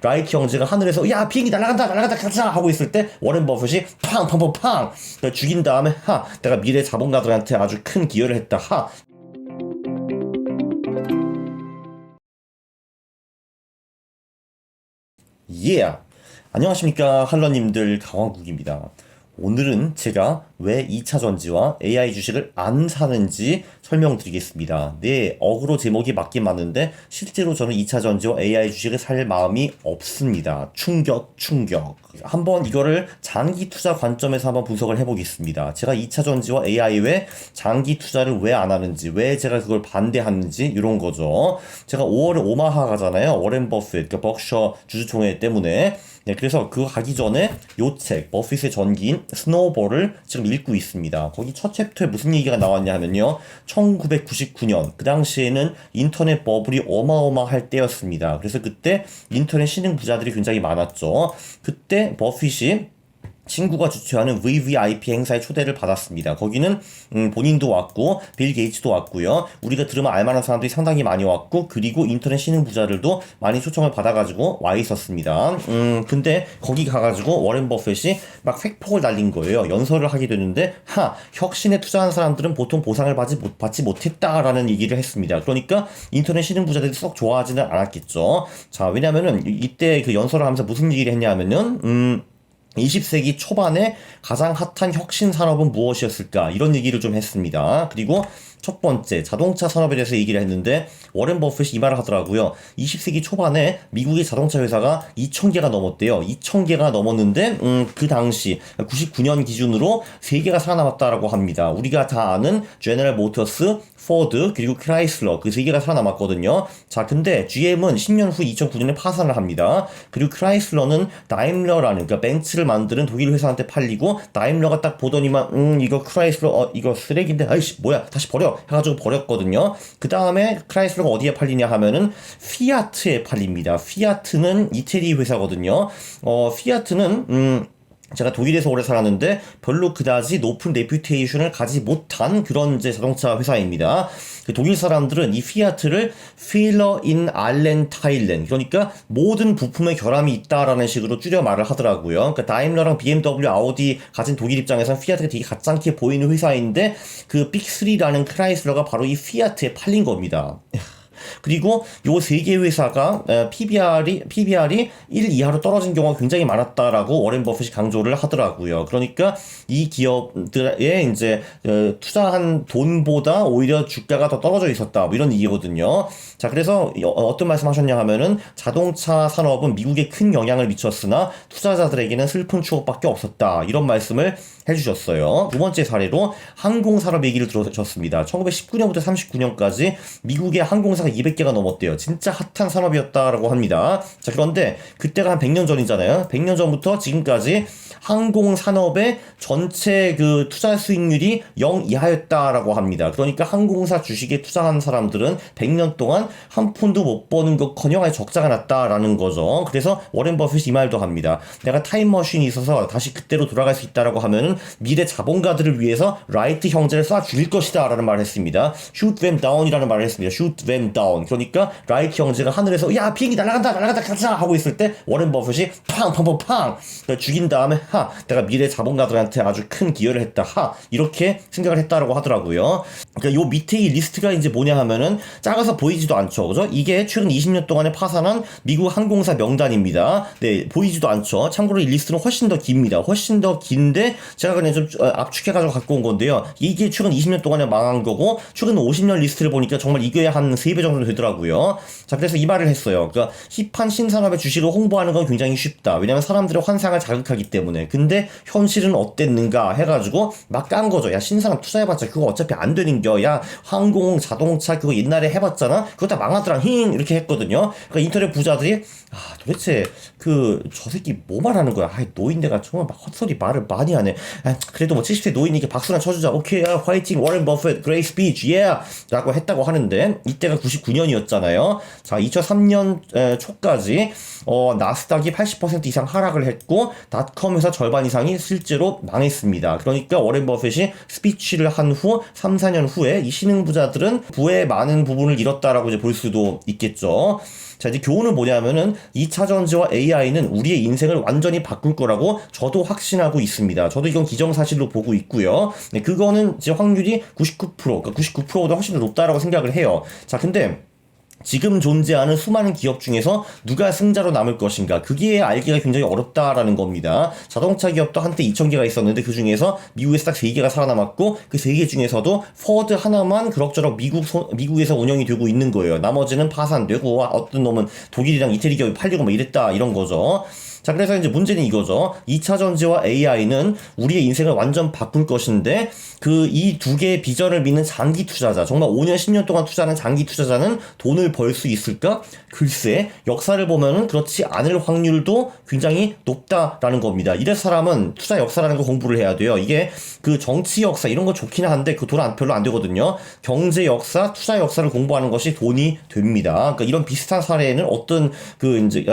라이트 형제가 하늘에서 야 비행기 날아간다 가자 하고 있을 때 워렌 버핏이 팡 죽인 다음에 내가 미래 자본가들한테 아주 큰 기여를 했다. 안녕하십니까 할러님들, 강화국입니다. 오늘은 제가 왜 2차 전지와 AI 주식을 안 사는지 설명드리겠습니다. 네, 어그로 제목이 맞긴 맞는데 실제로 저는 2차 전지와 AI 주식을 살 마음이 없습니다. 충격. 한번 이거를 장기 투자 관점에서 한번 분석을 해보겠습니다. 제가 2차 전지와 AI 외 장기 투자를 왜 안 하는지, 왜 제가 그걸 반대하는지 이런 거죠. 제가 5월에 오마하 가잖아요. 워렌 버핏, 그 버크셔 주주총회 때문에. 네, 그래서 그거 가기 전에 요 책, 버핏의 전기인 스노우볼을 지금 읽고 있습니다. 거기 첫 챕터에 무슨 얘기가 나왔냐 하면요. 1999년, 그 당시에는 인터넷 버블이 어마어마할 때였습니다. 그래서 그때 인터넷 신흥 부자들이 굉장히 많았죠. 그때 버핏이 친구가 주최하는 VVIP 행사에 초대를 받았습니다. 거기는 본인도 왔고 빌 게이츠도 왔고요. 우리가 들으면 알만한 사람들이 상당히 많이 왔고, 그리고 인터넷 신흥 부자들도 많이 초청을 받아가지고 와 있었습니다. 근데 거기 가가지고 워렌 버핏이 막 팩폭을 날린 거예요. 연설을 하게 되는데 혁신에 투자한 사람들은 보통 보상을 받지 못했다라는 얘기를 했습니다. 그러니까 인터넷 신흥 부자들이 썩 좋아하지는 않았겠죠. 자, 왜냐면은 이때 그 연설을 하면서 무슨 얘기를 했냐면은 20세기 초반에 가장 핫한 혁신 산업은 무엇이었을까? 이런 얘기를 좀 했습니다. 그리고 첫 번째, 자동차 산업에 대해서 얘기를 했는데 워렌 버핏이 이 말을 하더라고요. 20세기 초반에 미국의 자동차 회사가 2,000개가 넘었대요. 2,000개가 넘었는데 그 당시 99년 기준으로 3개가 살아남았다라고 합니다. 우리가 다 아는 제너럴 모터스, 포드, 그리고 크라이슬러, 그 3개가 살아남았거든요. 자, 근데 GM은 10년 후 2009년에 파산을 합니다. 그리고 크라이슬러는 다임러라는, 그러니까 벤츠를 만드는 독일 회사한테 팔리고, 다임러가 딱 보더니만 이거 크라이슬러 이거 쓰레기인데 아이씨 뭐야 다시 버려 해가지고 버렸거든요. 그 다음에 크라이슬러가 어디에 팔리냐 하면은 피아트에 팔립니다. 피아트는 이태리 회사거든요. 피아트는 제가 독일에서 오래 살았는데 별로 그다지 높은 레퓨테이션을 가지 못한 그런 이제 자동차 회사입니다. 그 독일 사람들은 이 피아트를 필러 인 알렌 타일렌, 그러니까 모든 부품에 결함이 있다라는 식으로 줄여 말을 하더라고요. 그러니까 다임러랑 BMW, 아우디 가진 독일 입장에서는 피아트가 되게 가짱게 보이는 회사인데 그 빅3라는 크라이슬러가 바로 이 피아트에 팔린 겁니다. 그리고 요 세 개 회사가 PBR이 1 이하로 떨어진 경우가 굉장히 많았다라고 워렌 버핏이 강조를 하더라고요. 그러니까 이 기업들에 이제 투자한 돈보다 오히려 주가가 더 떨어져 있었다, 뭐 이런 얘기거든요. 자, 그래서 어떤 말씀하셨냐 하면은 자동차 산업은 미국에 큰 영향을 미쳤으나 투자자들에게는 슬픈 추억밖에 없었다, 이런 말씀을 해주셨어요. 두 번째 사례로 항공산업 얘기를 들어줬습니다. 1919년부터 39년까지 미국의 항공사가 200개가 넘었대요. 진짜 핫한 산업이었다라고 합니다. 자, 그런데 그때가 한 100년 전이잖아요. 100년 전부터 지금까지 항공산업의 전체 그 투자 수익률이 0 이하였다라고 합니다. 그러니까 항공사 주식에 투자한 사람들은 100년 동안 한 푼도 못 버는 것커녕 아예 적자가 났다라는 거죠. 그래서 워렌 버핏이 이 말도 합니다. 내가 타임머신이 있어서 다시 그때로 돌아갈 수 있다라고 하면은 미래 자본가들을 위해서 라이트 형제를 쏴 죽일 것이다 라는 말을 했습니다. shoot them down이라는 말을 했습니다. shoot them down. 그러니까 라이트 형제가 하늘에서 야 비행기 날아간다 가자 하고 있을 때 워렌 버핏이 팡 죽인 다음에 내가 미래 자본가들한테 아주 큰 기여를 했다 이렇게 생각을 했다라고 하더라고요. 그러니까 요 밑에 이 리스트가 이제 뭐냐 하면은 작아서 보이지도 않죠, 그죠? 이게 최근 20년 동안에 파산한 미국 항공사 명단입니다. 네, 보이지도 않죠. 참고로 이 리스트는 훨씬 더 깁니다. 훨씬 더 긴데 제가 그냥 좀 압축해가지고 갖고 온 건데요. 이게 최근 20년 동안에 망한 거고, 최근 50년 리스트를 보니까 정말 이게 한 3배 정도 되더라고요. 자, 그래서 이 말을 했어요. 그러니까 힙한 신산업의 주식을 홍보하는 건 굉장히 쉽다. 왜냐면 사람들의 환상을 자극하기 때문에. 근데 현실은 어땠는가 해가지고 막 깐 거죠. 야, 신산업 투자해봤자 그거 어차피 안 되는겨. 야, 항공, 자동차 그거 옛날에 해봤잖아. 그거 다 망하더라. 이렇게 했거든요. 그러니까 인터넷 부자들이 도대체 저 새끼 뭐 말하는 거야. 노인네가 정말 막 헛소리 말을 많이 하네. 그래도 뭐 70세 노인에게 박수나 쳐주자. 오케이, 화이팅, 워렌 버핏, 그레이 스피치, 라고 했다고 하는데, 이때가 99년이었잖아요. 자, 2003년 초까지 나스닥이 80% 이상 하락을 했고, 닷컴 회사 절반 이상이 실제로 망했습니다. 그러니까 워렌 버핏이 스피치를 한 후 3, 4년 후에 이 신흥 부자들은 부의 많은 부분을 잃었다라고 이제 볼 수도 있겠죠. 자, 이제 교훈은 뭐냐면은 2차 전지와 AI는 우리의 인생을 완전히 바꿀 거라고 저도 확신하고 있습니다. 저도 이건 기정사실로 보고 있고요. 네, 그거는 이제 확률이 99%, 그러니까 99%보다 훨씬 더 높다라고 생각을 해요. 자, 근데 지금 존재하는 수많은 기업 중에서 누가 승자로 남을 것인가, 그게 알기가 굉장히 어렵다라는 겁니다. 자동차 기업도 한때 2,000개가 있었는데 그 중에서 미국에서 딱 3개가 살아남았고 그 3개 중에서도 포드 하나만 그럭저럭 미국에서 운영이 되고 있는 거예요. 나머지는 파산되고 어떤 놈은 독일이랑 이태리 기업이 팔리고 뭐 이랬다, 이런 거죠. 자, 그래서 이제 문제는 이거죠. 2차 전지와 AI는 우리의 인생을 완전 바꿀 것인데 그 이 두 개의 비전을 믿는 장기 투자자, 정말 5년 10년 동안 투자하는 장기 투자자는 돈을 벌 수 있을까? 글쎄, 역사를 보면은 그렇지 않을 확률도 굉장히 높다라는 겁니다. 이래서 사람은 투자 역사라는 거 공부를 해야 돼요. 이게 그 정치 역사 이런 거 좋긴 한데 그 돈 별로 안 되거든요. 경제 역사, 투자 역사를 공부하는 것이 돈이 됩니다. 그러니까 이런 비슷한 사례에는 어떤 그 이제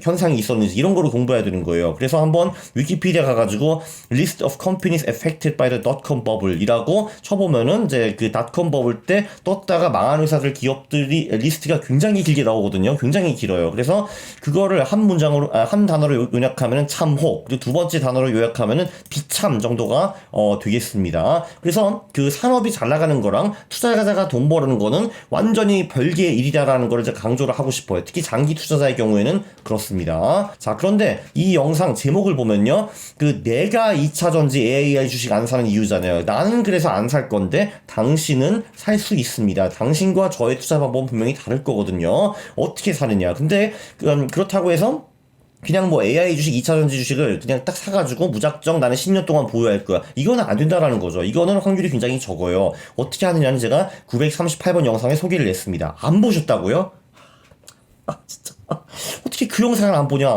현상이 있었는지 이런 거를 공부해야 되는 거예요. 그래서 한번 위키피디아 가가지고 List of companies affected by the dot-com bubble이라고 쳐보면은 이제 그 닷컴 버블 때 떴다가 망한 회사들 기업들이 리스트가 굉장히 길게 나오거든요. 굉장히 길어요. 그래서 그거를 한 문장으로 한 단어로 요약하면은 참호, 그리고 두 번째 단어로 요약하면은 비참 정도가 되겠습니다. 그래서 그 산업이 잘 나가는 거랑 투자자가 돈 버는 거는 완전히 별개의 일이다라는 걸 제가 강조를 하고 싶어요. 특히 장기 투자자의 경우에는 그렇습니다. 자, 그런데 이 영상 제목을 보면요, 그 내가 2차 전지 AI 주식 안 사는 이유잖아요. 나는 그래서 안 살 건데 당신은 살 수 있습니다. 당신과 저의 투자 방법은 분명히 다를 거거든요. 어떻게 사느냐. 근데 그렇다고 해서 그냥 뭐 AI 주식, 2차 전지 주식을 그냥 딱 사가지고 무작정 나는 10년 동안 보유할 거야, 이거는 안 된다라는 거죠. 이거는 확률이 굉장히 적어요. 어떻게 하느냐는 제가 938번 영상에 소개를 했습니다. 안 보셨다고요? 진짜. 어떻게 그 영상을 안 보냐?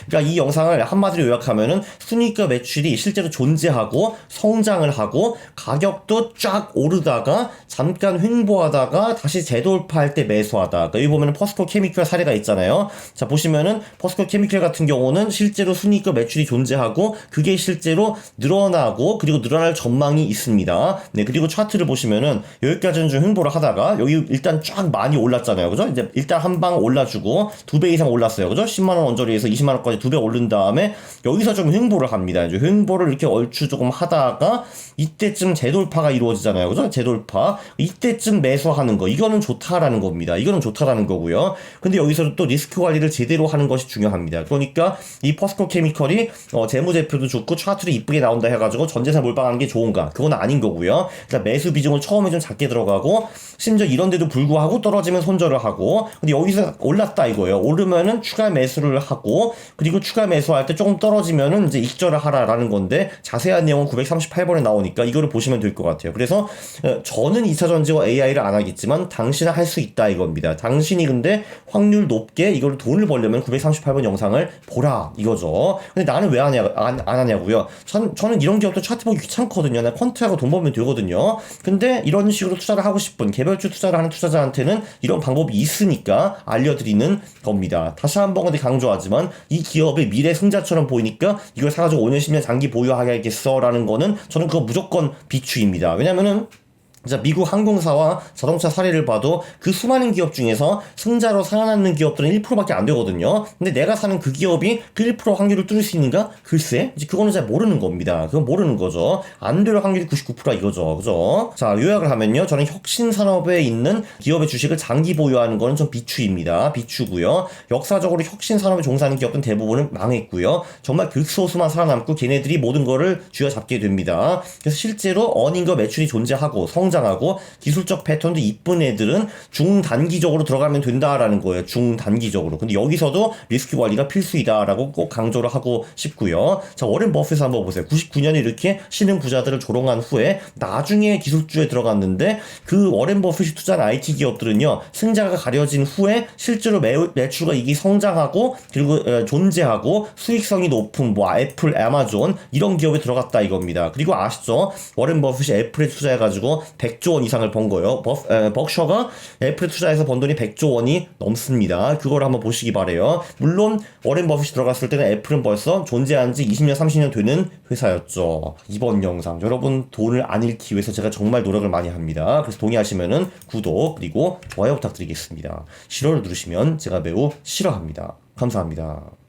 그러니까 이 영상을 한마디로 요약하면은 순위과 매출이 실제로 존재하고 성장을 하고 가격도 쫙 오르다가 잠깐 횡보하다가 다시 재돌파할 때 매수하다. 그러니까 여기 보면은 퍼스코 케미컬 사례가 있잖아요. 자, 보시면은 퍼스코 케미컬 같은 경우는 실제로 순위과 매출이 존재하고 그게 실제로 늘어나고 그리고 늘어날 전망이 있습니다. 네, 그리고 차트를 보시면은 여기까지는 좀 횡보를 하다가 여기 일단 쫙 많이 올랐잖아요. 그죠? 이제 일단 한 방 올라주고 2배 이상 올랐어요. 그죠? 10만원 원저리에서 20만원까지 2배 오른 다음에 여기서 좀 횡보를 합니다. 이제 횡보를 이렇게 얼추 조금 하다가 이때쯤 재돌파가 이루어지잖아요. 그죠? 재돌파. 이때쯤 매수하는 거. 이거는 좋다라는 겁니다. 이거는 좋다라는 거고요. 근데 여기서 또 리스크 관리를 제대로 하는 것이 중요합니다. 그러니까 이 퍼스코 케미컬이 재무제표도 좋고 차트도 이쁘게 나온다 해가지고 전재산 몰빵하는 게 좋은가? 그건 아닌 거고요. 그러니까 매수 비중을 처음에 좀 작게 들어가고 심지어 이런데도 불구하고 떨어지면 손절을 하고, 근데 여기서 올랐다 이거예요. 오르면은 추가 매수를 하고, 그리고 추가 매수할 때 조금 떨어지면은 이제 익절을 하라라는 건데 자세한 내용은 938번에 나오니까 이거를 보시면 될 것 같아요. 그래서 저는 2차 전지와 AI를 안 하겠지만 당신은 할 수 있다 이겁니다. 당신이 근데 확률 높게 이걸 돈을 벌려면 938번 영상을 보라 이거죠. 근데 나는 왜 안 하냐고요. 저는 이런 기업도 차트 보기 귀찮거든요. 나 펀트하고 돈 벌면 되거든요. 근데 이런 식으로 투자를 하고 싶은 개별주 투자를 하는 투자자한테는 이런 방법이 있으니까 알려드리는 겁니다. 다시 한번 근데 강조하지만 이 기업의 미래 승자처럼 보이니까 이걸 사가지고 5년 10년 장기 보유하겠어 라는 거는 저는 그거 무조건 비추입니다. 왜냐면은 자, 미국 항공사와 자동차 사례를 봐도 그 수많은 기업 중에서 승자로 살아남는 기업들은 1%밖에 안 되거든요. 근데 내가 사는 그 기업이 그 1% 확률을 뚫을 수 있는가? 글쎄, 이제 그거는 잘 모르는 겁니다. 그건 모르는 거죠. 안 될 확률이 99%라 이거죠. 그죠? 자, 요약을 하면요. 저는 혁신 산업에 있는 기업의 주식을 장기 보유하는 거는 좀 비추입니다. 비추고요. 역사적으로 혁신 산업에 종사하는 기업은 대부분은 망했고요. 정말 극소수만 살아남고 걔네들이 모든 거를 쥐어잡게 됩니다. 그래서 실제로 어닝과 매출이 존재하고 성장하고 기술적 패턴도 이쁜 애들은 중단기적으로 들어가면 된다라는 거예요. 중단기적으로. 근데 여기서도 리스크 관리가 필수이다라고 꼭 강조를 하고 싶고요. 자, 워렌 버핏 한번 보세요. 99년에 이렇게 신흥 부자들을 조롱한 후에 나중에 기술주에 들어갔는데 그 워렌 버핏이 투자한 IT 기업들은요, 승자가 가려진 후에 실제로 매출과 이익이 성장하고 그리고 존재하고 수익성이 높은 뭐 애플, 아마존 이런 기업에 들어갔다 이겁니다. 그리고 아시죠? 워렌 버핏이 애플에 투자해가지고 100조 원 이상을 번 거예요. 벅셔가 애플에 투자해서 번 돈이 100조 원이 넘습니다. 그걸 한번 보시기 바래요. 물론 워렌 버핏이 들어갔을 때는 애플은 벌써 존재한 지 20년 30년 되는 회사였죠. 이번 영상 여러분 돈을 안 잃기 위해서 제가 정말 노력을 많이 합니다. 그래서 동의하시면은 구독 그리고 좋아요 부탁드리겠습니다. 싫어를 누르시면 제가 매우 싫어합니다. 감사합니다.